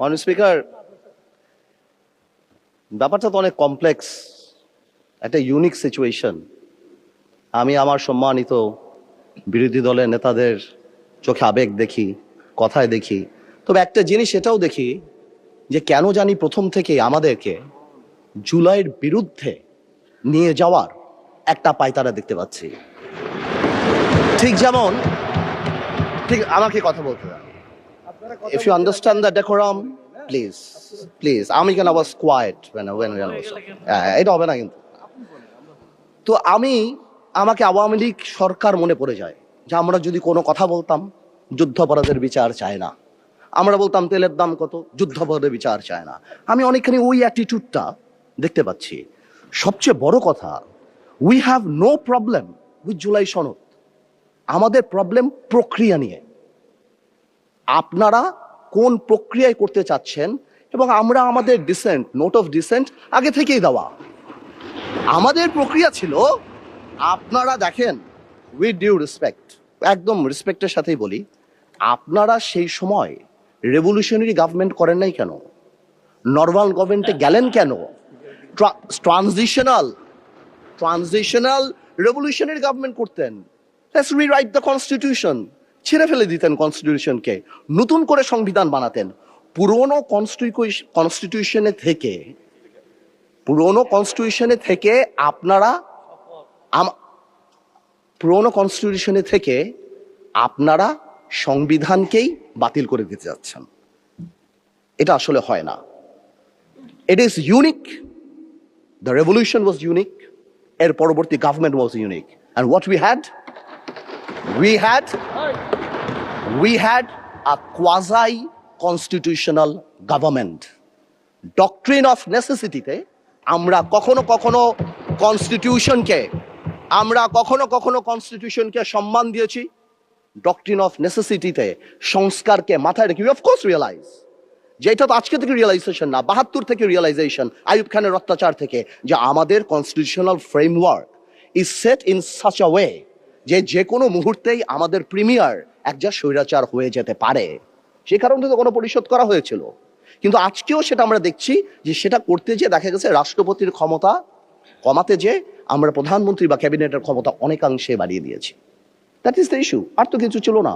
মাননীয় স্পিকার, ব্যাপারটা তো অনেক কমপ্লেক্স, একটা ইউনিক সিচুয়েশন। আমি আমার সম্মানিত বিরোধী দলের নেতাদের চোখে আবেগ দেখি, কথায় দেখি, তবে একটা জিনিস এটাও দেখি যে কেন জানি প্রথম থেকে আমাদেরকে জুলাইয়ের বিরুদ্ধে নিয়ে যাওয়ার একটা পায়তারা দেখতে পাচ্ছি। ঠিক যেমন, ঠিক আমাকে কথা বলতে দেন। If you understand the decorum, please. আমি কেন was quiet when এটা হবে না কিন্তু। তো আমাকে আওয়ামী লীগ সরকার মনে পড়ে যায় যে আমরা যদি কোনো কথা বলতাম যুদ্ধাপরাধের বিচার চায় না, আমরা বলতাম তেলের দাম কত, যুদ্ধাপরাধের বিচার চায় না। আমি অনেকখানি ওই অ্যাটিটিউডটা দেখতে পাচ্ছি। সবচেয়ে বড় কথা, we have no problem with July সনদ। আমাদের প্রবলেম প্রক্রিয়া নিয়ে। আপনারা কোন প্রক্রিয়ায় করতে চাচ্ছেন, এবং আমরা আমাদের ডিসেন্ট, নোট অফ ডিসেন্ট আগে থেকেই দেওয়া। আমাদের প্রক্রিয়া ছিল, আপনারা দেখেন, উইথ ডিউ রেসপেক্ট, একদম রেসপেক্টের সাথেই বলি, আপনারা সেই সময় রেভলিউশনারি গভর্নমেন্ট করেন নাই কেন? নর্মাল গভর্নমেন্টে গেলেন কেন? ট্রানজিশনাল রেভলিউশনারি গভর্নমেন্ট করতেন। Let's rewrite the constitution. ছেড়ে ফেলে দিতেন কনস্টিটিউশনকে, নতুন করে সংবিধান বানাতেন। পুরনো কনস্টিটিউশনে থেকে আপনারা সংবিধানকেই বাতিল করে দিতে যাচ্ছেন। এটা আসলে হয় না। It is unique. The revolution was unique, এর পরবর্তী government was unique, and what we had a quasi constitutional government. Doctrine of necessity তে আমরা কখনো কনস্টিটিউশনকে সম্মান দিয়েছি। ডক্ট্রিন অফ নেসেসিটিতে সংস্কারকে মাথায় রেখে অফ কোর্স রিয়েলাইজ, যেটা তো আজকে থেকে রিয়েলাইজেশন না, ৭২ থেকে রিয়েলাইজেশন, আইয়ুব খানের অত্যাচার থেকে, যে আমাদের constitutional framework is set in such a way যে কোনো মুহূর্তেই আমাদের প্রিমিয়ার একজন স্বৈরাচার হয়ে যেতে পারে। সে কারণে তো কোনো পরিশোধ করা হয়েছিল। কিন্তু আজকেও সেটা আমরা দেখছি যে সেটা করতে যে দেখা গেছে রাষ্ট্রপতির ক্ষমতা কমাতে যে আমরা প্রধানমন্ত্রী বা ক্যাবিনেটের ক্ষমতা অনেকাংশে বাড়িয়ে দিয়েছি। দ্যাট ইজ দ্য ইস্যু, আর তো কিছু ছিল না।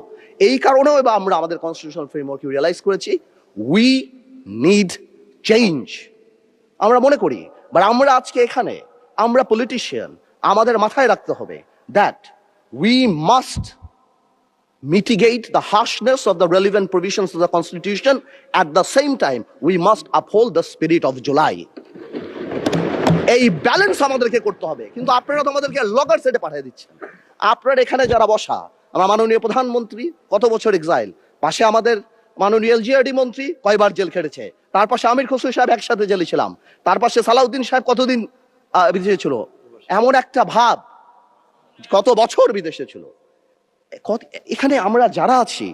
এই কারণেও এবার আমরা আমাদের কনস্টিটিউশনাল ফ্রেমওয়ার্ক রিয়েলাইজ করেছি উই নিড চেঞ্জ। আমরা মনে করি, বাট আমরা আজকে এখানে, আমরা পলিটিশিয়ান, আমাদের মাথায় রাখতে হবে that we must mitigate the harshness of the relevant provisions of the Constitution. At the same time, we must uphold the spirit of July. এই ব্যালেন্স আমাদেরকে করতে হবে। কিন্তু আপনারা তো আমাদেরকে লগর সেটে পাঠিয়ে দিচ্ছেন। আপনারা এখানে যারা বসা, আমার মাননীয় প্রধানমন্ত্রী কত বছর এক্সাইল, পাশে আমাদের মাননীয় এলজিআরডি মন্ত্রী কয়বার জেল খেটেছে, তার পাশে আমির খসরু সাহেব একসাথে জেলে ছিলাম, তার পাশে সালাউদ্দিন সাহেব কতদিন বিদেশে ছিল, এমন একটা ভাব, কত বছর বিদেশে ছিল। এখানে আমরা যারা আছি,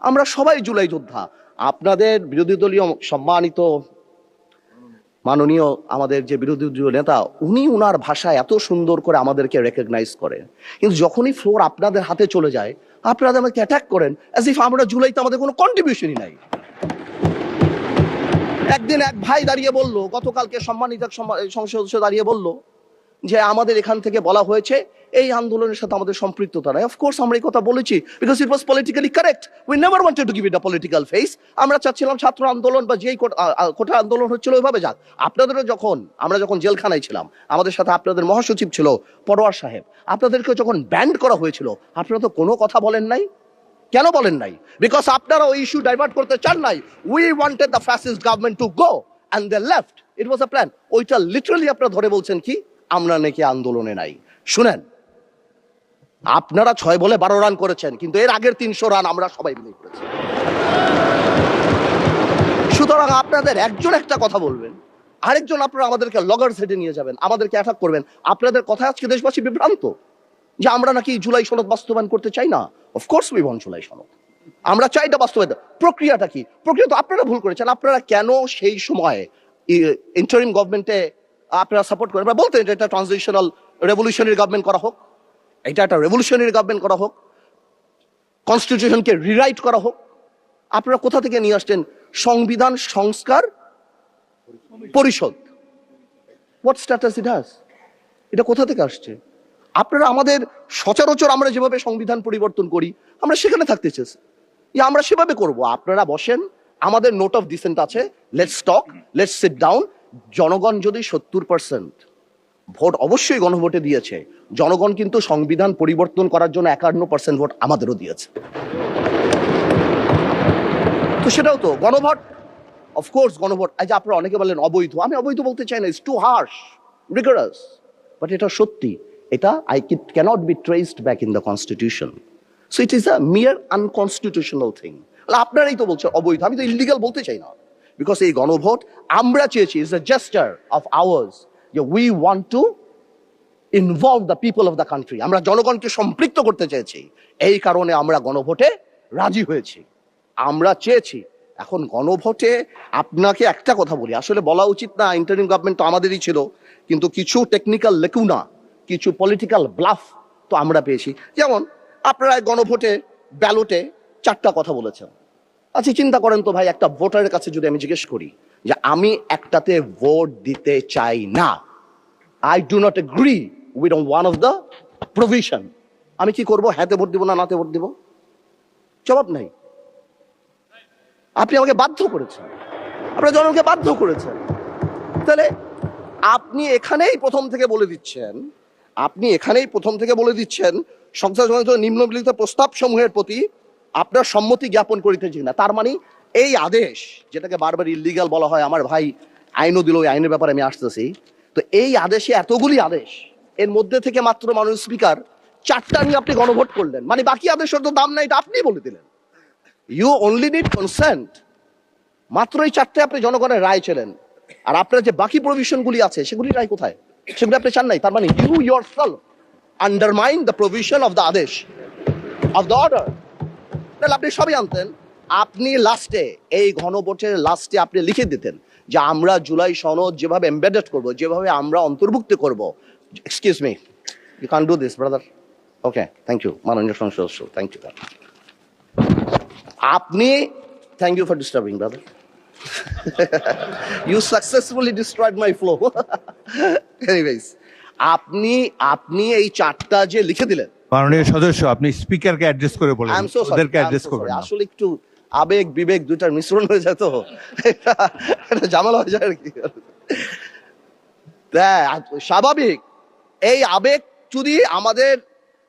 আমরা সবাই জুলাই যোদ্ধা। আপনাদের বিরোধী দলীয় সম্মানিত মাননীয় আমাদের যে বিরোধী দলীয় নেতা, উনার ভাষায় এত সুন্দর করে আমাদেরকে রেকগনাইজ করেন, কিন্তু যখনই ফ্লোর আপনাদের হাতে চলে যায়, আপনারা আমাদেরকে অ্যাটাক করেন অ্যাজ ইফ আমরা জুলাইতে আমাদের কোনো কন্ট্রিবিউশনই নাই। একদিন এক ভাই দাঁড়িয়ে বলল, গতকালকে সম্মানিত সংসদ সদস্য দাঁড়িয়ে বলল যে আমাদের এখান থেকে বলা হয়েছে এই আন্দোলনের সাথে আমাদের সম্পৃক্ততা নাই। অফকোর্স আমরা এই কথা বলেছি, because it was politically correct. We never wanted to give it a political face. আমরা চাচ্ছিলাম ছাত্র আন্দোলন বা যেই কোটা আন্দোলন হচ্ছিল ওইভাবে যাক। আপনাদেরও আমরা যখন জেলখানায় ছিলাম, আমাদের সাথে আপনাদের মহাসচিব ছিল পরোয়ার সাহেব, আপনাদেরকে যখন ব্যান্ড করা হয়েছিল, আপনারা তো কোনো কথা বলেন নাই। কেন বলেন নাই? বিকজ আপনারা ওই ইস্যু ডাইভার্ট করতে চান নাই। We wanted the fascist government to go and they left. It was a plan. ওইটা লিটারালি আপনারা ধরে বলছেন কি আমরা নাকি আন্দোলনে নাই। শুনেন, আপনারা 6 বলে 12 রান করেছেন, কিন্তু এর আগের 300 রান আমরা সবাই মিলে করেছি। সুতরাং আপনাদের একজন একটা কথা বলবেন, আরেকজন আপনারা আমাদেরকে লগর সেটে নিয়ে যাবেন, আমাদেরকে অ্যাটাক করবেন। আপনাদের কথা আজকে দেশবাসী বিভ্রান্ত যে আমরা নাকি জুলাই সনদ বাস্তবায়ন করতে চাই না। অফকোর্স উই ওয়ান্ট জুলাই সনদ, আমরা চাই এটা বাস্তবায়ন। প্রক্রিয়াটা কি? প্রক্রিয়া তো আপনারা ভুল করেছেন। আপনারা কেন সেই সময় ইন্টারিম গভর্নমেন্টে আপনারা সাপোর্ট করেন? বলতেন যে এটা ট্রানজিশনাল রেভলিউশনারি গভর্নমেন্ট করা হোক, এটা একটা রেভলিউশনারি গভর্নমেন্ট করা হোক, কনস্টিটিউশনকে রিরাইট করা হোক। আপনারা কোথা থেকে নিয়ে আসছেন সংবিধান সংস্কার পরিষদ? What status it has? এটা কোথা থেকে আসছে? আপনারা আমাদের সচরাচর আমরা যেভাবে সংবিধান পরিবর্তন করি আমরা সেখানে থাকতে চেয়েছি, আমরা সেভাবে করব। আপনারা বসেন, আমাদের নোট অফ ডিসেন্ট আছে, let's talk, let's sit down. জনগণ যদি 70% ভোট অবশ্যই গণভোটে দিয়েছে, জনগণ কিন্তু সংবিধান পরিবর্তন করার জন্য 51% ভোট আমাদেরও দিয়েছে। তো সেটাও তো গণভোট, অফকোর্স গণভোট। আজ আপনারা অনেকে বলেন অবৈধ, আমি অবৈধ বলতে চাই না, it's too harsh, rigorous, but এটা সত্যি। এটা cannot be traced back in the constitution, so it is a mere unconstitutional thing. আপনারাই তো বলছেন অবৈধ, আমি তো ইলিগাল বলতে চাই না, বিকজ এই গণভোট আমরা চেয়েছি, is a gesture of ours, যে we want to involve the people of the country. আমরা জনগণকে সম্পৃক্ত করতে চেয়েছি, এই কারণে আমরা গণভোটে রাজি হয়েছি, আমরা চেয়েছি। এখন গণভোটে আপনাকে একটা কথা বলি, আসলে বলা উচিত না, ইন্টারিম গভর্নমেন্ট তো আমাদেরই ছিল, কিন্তু কিছু টেকনিক্যাল লেকুনা, কিছু পলিটিক্যাল ব্লাফ তো আমরা পেয়েছি। যেমন আপনারা গণভোটে ব্যালটে 4টা কথা বলেছেন। আচ্ছা চিন্তা করেন তো ভাই, একটা ভোটারের কাছে যদি আমি জিজ্ঞেস করি যে আমি একটাতে ভোট দিতে চাই না, I do not agree with one of the provision, আমি কি করব? হ্যাঁতে ভোট দিব না নাতে ভোট দিব? জবাব নাই। আপনি আমাকে বাধ্য করেছেন, আপনারা জনগণকে বাধ্য করেছেন। তাহলে আপনি এখানেই প্রথম থেকে বলে দিচ্ছেন, সংসদ নিম্নলিখিত প্রস্তাব সমূহের প্রতি আপনার সম্মতি জ্ঞাপন করিতেছি না। তার মানে এই আদেশ, যেটাকে বারবার ইলিগাল বলা হয়, আমার ভাই আইনও দিল, ওই আইনের ব্যাপারে আমি আসতেছি। তো এই আদেশে এতগুলি আদেশ, এর মধ্যে থেকে মাত্র মাননীয় স্পিকার 4টা নিয়ে আপনি গণভোট করলেন, মানে বাকি আদেশের তো দাম নাই, এটা আপনি বলে দিলেন। ইউ অনলি নিড কনসেন্ট, মাত্র এই 4টায় আপনি জনগণের রায় ছিলেন। আর আপনার যে বাকি প্রভিশনগুলি আছে সেগুলি রায় কোথায়? সেগুলি আপনি চান নাই। তার মানে you yourself undermine the provision of the আদেশ অফ দ্য অর্ডার। তাহলে আপনি সবই আনতেন, আপনি লাস্টে এই গণভোটের লাস্টে আপনি লিখে দিতেন যে আমরা জুলাই সনদ যেভাবে এমবেডেড করব, যেভাবে আমরা অন্তর্ভুক্ত করব। Excuse me, you can do this brother. Okay, thank you মাননীয় সংসদ সদস্য, থ্যাংক ইউ। আপনি, thank you for disturbing brother, you successfully destroyed my flow. Anyways, আপনি এই 4টা যে লিখে দিলেন, মাননীয় সদস্য আপনি স্পিকারকে অ্যাড্রেস করে বলেন, ওদেরকে অ্যাড্রেস করবেন না। আসলে একটু আবেগ বিবেক দুটার মিশ্রণ হয়ে যায়, তো এটা ঝামেলা হয়ে যায় আর কি। স্বাভাবিক, এই আবেগ যদি আমাদের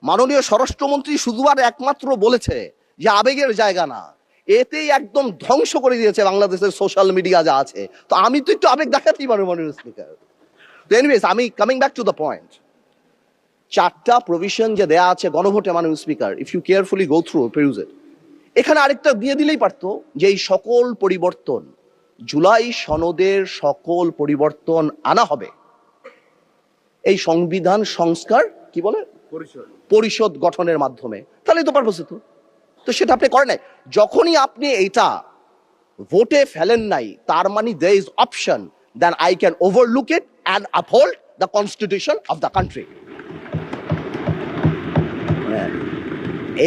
মাননীয় স্বরাষ্ট্রমন্ত্রী শুধু আর একমাত্র বলেছে যে আবেগের জায়গা না, এতেই একদম ধ্বংস করে দিয়েছে বাংলাদেশের সোশ্যাল মিডিয়া যা আছে। তো আমি তো একটু আবেগ দেখাতেই পারবো মাননীয় স্পিকার। তো এনিওয়েজ, আমি coming back to the point, 4টা প্রভিশন যে দেয়া আছে গণভোটে মাননীয় speaker, if you carefully go through peruse it, এখানে আরেকটা দিয়ে দিলেই পারতো যে এই সকল পরিবর্তন, জুলাই সনদের সকল পরিবর্তন আনা হবে এই সংবিধান সংস্কার কি বলে পরিষদ গঠনের মাধ্যমে, তাহলে তো পারপোস হতো। তো সেটা আপনি করেন নাই। যখনই আপনি এইটা ভোটে ফেলেন নাই, তার মানে there is option then I can overlook it and uphold the constitution of the country.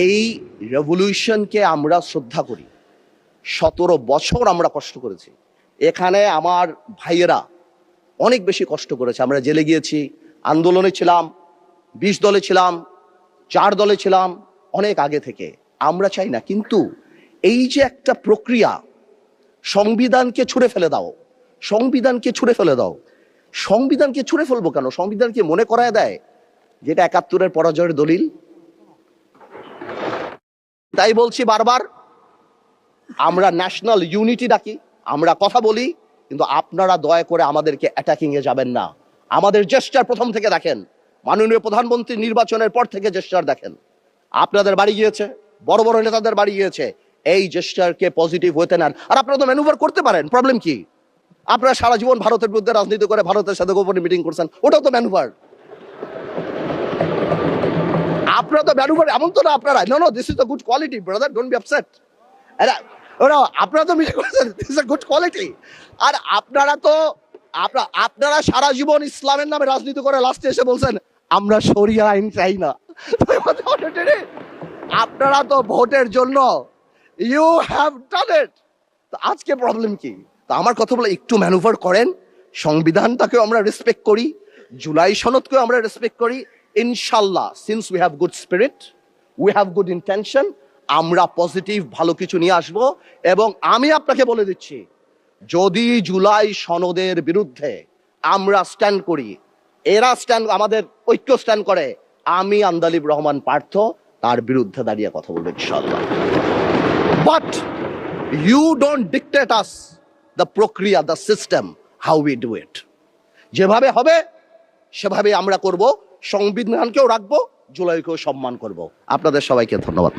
এই রেভলিউশনকে আমরা শ্রদ্ধা করি, 17 বছর আমরা কষ্ট করেছি। এখানে আমার ভাইয়েরা অনেক বেশি কষ্ট করেছে, আমরা জেলে গিয়েছি, আন্দোলনে ছিলাম, 20 দলে ছিলাম, 4 দলে ছিলাম, অনেক আগে থেকে। আমরা চাই না, কিন্তু এই যে একটা প্রক্রিয়া, সংবিধানকে ছুঁড়ে ফেলে দাও, সংবিধানকে ছুঁড়ে ফেলে দাও, সংবিধানকে ছুঁড়ে ফেলবো কেন? সংবিধানকে মনে করায় দেয় যেটা 71-এর পরাজয়ের দলিল। তাই বলছি বারবার, আমরা ন্যাশনাল ইউনিটি ডাকি, আমরা কথা বলি, কিন্তু আপনারা দয়া করে আমাদেরকে অ্যাটাকিং এ যাবেন না। আমাদের জেস্টার প্রথম থেকে দেখেন, মাননীয় প্রধানমন্ত্রী নির্বাচনের পর থেকে জেস্টার দেখেন, আপনাদের বাড়ি গিয়েছে, বড় বড় নেতাদের বাড়ি গিয়েছে, এই জেস্টারকে পজিটিভ হতে নেন। আর আপনারা তো ম্যানুভার করতে পারেন, প্রবলেম কি? আপনারা সারা জীবন ভারতের বিরুদ্ধে রাজনীতি করে ভারতের সাথে গোপনে মিটিং করছেন, ওটাও তো ম্যানুভার। আপনারা তো ম্যানুভার, এমন তো না আপনারা, no no, this is the good quality brother, don't be upset. আপনারা তো মিটিং করছেন, this is a good quality. আর আপনারা সারা জীবন ইসলামের নামে রাজনীতি করে লাস্টে এসে বলছেন আমরা শরিয়া আইন চাই না। আপনারা তো ভোটের জন্য ইউ হ্যাভ ডান ইট। তো আজকে প্রবলেম কি? তো আমার কথা বলে একটু ম্যানুভার করেন, সংবিধানটাকেও আমরা রেসপেক্ট করি, জুলাই সনদকেও আমরা রেসপেক্ট করি। ইনশাল্লাহ, since we have good spirit, we have good intention, আমরা পজিটিভ ভালো কিছু নিয়ে আসব। এবং আমি আপনাকে বলে দিচ্ছি, যদি জুলাই সনদের বিরুদ্ধে আমরা স্ট্যান্ড করি, এরা স্ট্যান্ড, আমাদের ঐক্য স্ট্যান্ড করে, আমি আন্দালিব রহমান পার্থ তার বিরুদ্ধে দাঁড়িয়ে কথা বলবো ইনশাআল্লাহ। But you don't dictate us the প্রক্রিয়া, the system, how we do it. যেভাবে হবে সেভাবে আমরা করব, সংবিধানকেও রাখবো, জুলাইকেও সম্মান করব। আপনাদের সবাইকে ধন্যবাদ।